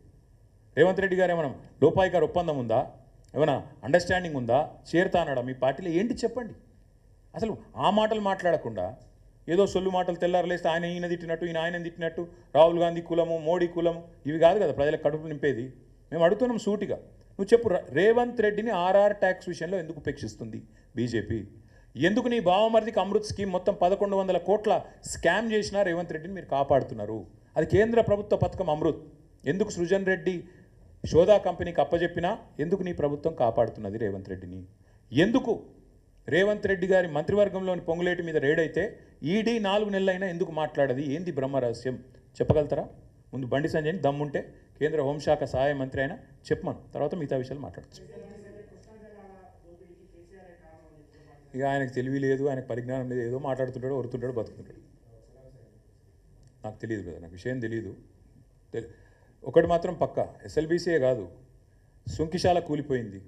రేవంత్ రెడ్డి గారు ఏమైనా లోపాయికారు ఒప్పందం ఉందా? ఏమైనా అండర్స్టాండింగ్ ఉందా? చేరుతా అన్నాడా మీ పార్టీలో? ఏంటి చెప్పండి. అసలు ఆ మాటలు మాట్లాడకుండా ఏదో సొల్లు మాటలు తెల్లారలేస్తే ఆయన ఈయన తిట్టినట్టు, ఈయన ఆయన తిట్టినట్టు, రాహుల్ గాంధీ కులము, మోడీ కులము, ఇవి కాదు కదా ప్రజలకు కడుపు నింపేది. మేము అడుగుతున్నాం సూటిగా, నువ్వు చెప్పు, రేవంత్ రెడ్డిని ఆర్ఆర్ ట్యాక్స్ విషయంలో ఎందుకు ఉపేక్షిస్తుంది బీజేపీ? ఎందుకు నీ బావమరిదికి అమృత్ స్కీమ్ మొత్తం 1100 కోట్ల స్కామ్ చేసినా రేవంత్ రెడ్డిని మీరు కాపాడుతున్నారు? అది కేంద్ర ప్రభుత్వ పథకం అమృత్. ఎందుకు సృజన్ రెడ్డి షోదా కంపెనీకి అప్పజెప్పినా ఎందుకు నీ ప్రభుత్వం కాపాడుతున్నది రేవంత్ రెడ్డిని? ఎందుకు రేవంత్ రెడ్డి గారి మంత్రివర్గంలోని పొంగులేటి మీద రేడైతే ఈడీ 4 నెలలైనా ఎందుకు మాట్లాడది? ఏంది బ్రహ్మరహస్యం చెప్పగలుగుతారా? ముందు బండి సంజయ్ని దమ్ముంటే కేంద్ర హోంశాఖ సహాయ మంత్రి అయినా చెప్పమను, తర్వాత మిగతా విషయాలు మాట్లాడచ్చు. ఇక ఆయనకు తెలివి లేదు, ఆయనకు పరిజ్ఞానం లేదు, ఏదో మాట్లాడుతుంటాడు, వరుతుంటాడు, బతుకుతుంటాడు. నాకు తెలియదు కదా, నాకు విషయం తెలియదు. ఒకటి మాత్రం పక్క, ఎస్ఎల్బీసీయే కాదు, సుంకిశాల కూలిపోయింది.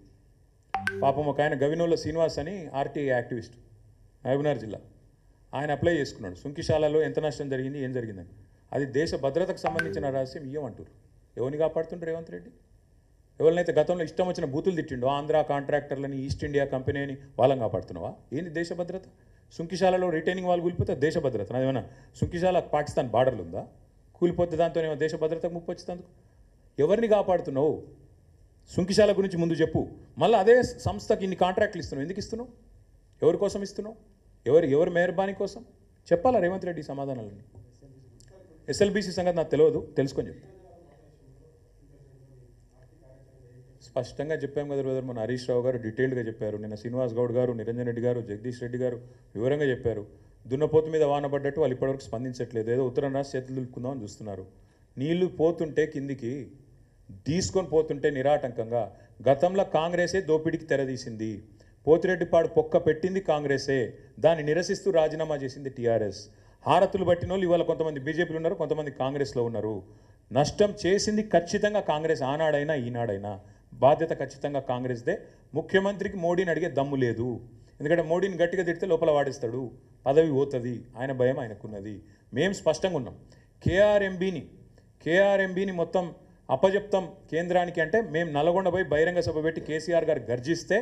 పాపం ఒక ఆయన గవినోళ్ళ శ్రీనివాస్ అని ఆర్టీఐ యాక్టివిస్ట్, మహబూబ్నగర్ జిల్లా, ఆయన అప్లై చేసుకున్నాడు. సుంకిశాలలో ఎంత నష్టం జరిగింది, ఏం జరిగిందని. అది దేశ భద్రతకు సంబంధించిన రహస్యం ఇయ్యమంటారు. ఎవరిని కాపాడుతుంటారు రేవంత్ రెడ్డి? ఎవరినైతే గతంలో ఇష్టం వచ్చిన బూతులు తిట్టిండో, ఆంధ్ర కాంట్రాక్టర్లని, ఈస్ట్ ఇండియా కంపెనీ అని వాళ్ళని కాపాడుతున్నావా? ఏంది దేశ భద్రత? సుంకిశాలలో రిటైనింగ్ వాళ్ళు కూలిపోతే దేశ భద్రత నాదేమన్నా? సుంకిశాల పాకిస్తాన్ బార్డర్లు ఉందా? కూలిపోతే దాంతో ఏమో దేశ భద్రతకు ముప్పు వచ్చినందుకు ఎవరిని కాపాడుతున్నావు? సుంకిశాల గురించి ముందు చెప్పు. మళ్ళీ అదే సంస్థకి ఇన్ని కాంట్రాక్ట్లు ఇస్తున్నావు, ఎందుకు ఇస్తున్నావు? ఎవరి కోసం ఇస్తున్నావు? ఎవరి మెహర్బానీ కోసం? చెప్పాలా రేవంత్ రెడ్డి సమాధానాలని? ఎస్ఎల్బీసీ సంగతి నాకు తెలియదు, తెలుసుకొని చెప్పు. స్పష్టంగా చెప్పాము కదా బ్రదర్, మన హరీష్ రావు గారు డీటెయిల్డ్గా చెప్పారు, నిన్న శ్రీనివాస్ గౌడ్ గారు, నిరంజన్ రెడ్డి గారు, జగదీష్ రెడ్డి గారు వివరంగా చెప్పారు. దున్నపోతు మీద వాన పడ్డట్టు వాళ్ళు ఇప్పటివరకు స్పందించట్లేదు, ఏదో ఉత్తరం రాసి చేతులు దులుపుకుందామని చూస్తున్నారు. నీళ్లు పోతుంటే కిందికి తీసుకొని పోతుంటే నిరాటంకంగా, గతంలో కాంగ్రెసే దోపిడీకి తెరదీసింది, పోతిరెడ్డిపాడు పొక్క పెట్టింది కాంగ్రెసే, దాన్ని నిరసిస్తూ రాజీనామా చేసింది టీఆర్ఎస్. హారతులు పట్టిన వాళ్ళు ఇవాళ కొంతమంది బీజేపీలో ఉన్నారు, కొంతమంది కాంగ్రెస్లో ఉన్నారు. నష్టం చేసింది ఖచ్చితంగా కాంగ్రెస్, ఆనాడైనా ఈనాడైనా బాధ్యత ఖచ్చితంగా కాంగ్రెస్దే. ముఖ్యమంత్రికి మోడీని అడిగే దమ్ము లేదు, ఎందుకంటే మోడీని గట్టిగా తిడితే లోపల వాడిస్తాడు, పదవి పోతుంది, ఆయన భయం ఆయనకున్నది. మేము స్పష్టంగా ఉన్నాం. కేఆర్ఎంబీని మొత్తం అప్పజెప్తాం కేంద్రానికి అంటే మేము నల్గొండ పోయి బహిరంగ సభ పెట్టి కేసీఆర్ గారు గర్జిస్తే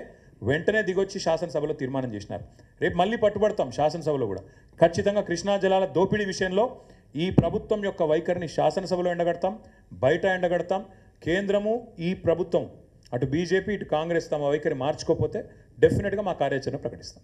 వెంటనే దిగొచ్చి శాసనసభలో తీర్మానం చేసినారు. రేపు మళ్ళీ పట్టుబడతాం శాసనసభలో కూడా. ఖచ్చితంగా కృష్ణా జలాల దోపిడీ విషయంలో ఈ ప్రభుత్వం యొక్క వైఖరిని శాసనసభలో ఎండగడతాం, బయట ఎండగడతాం. కేంద్రము, ఈ ప్రభుత్వం, అటు బీజేపీ ఇటు కాంగ్రెస్ తమ వైఖరి మార్చుకోకపోతే డెఫినెట్గా మా కార్యాచరణ ప్రకటిస్తాం.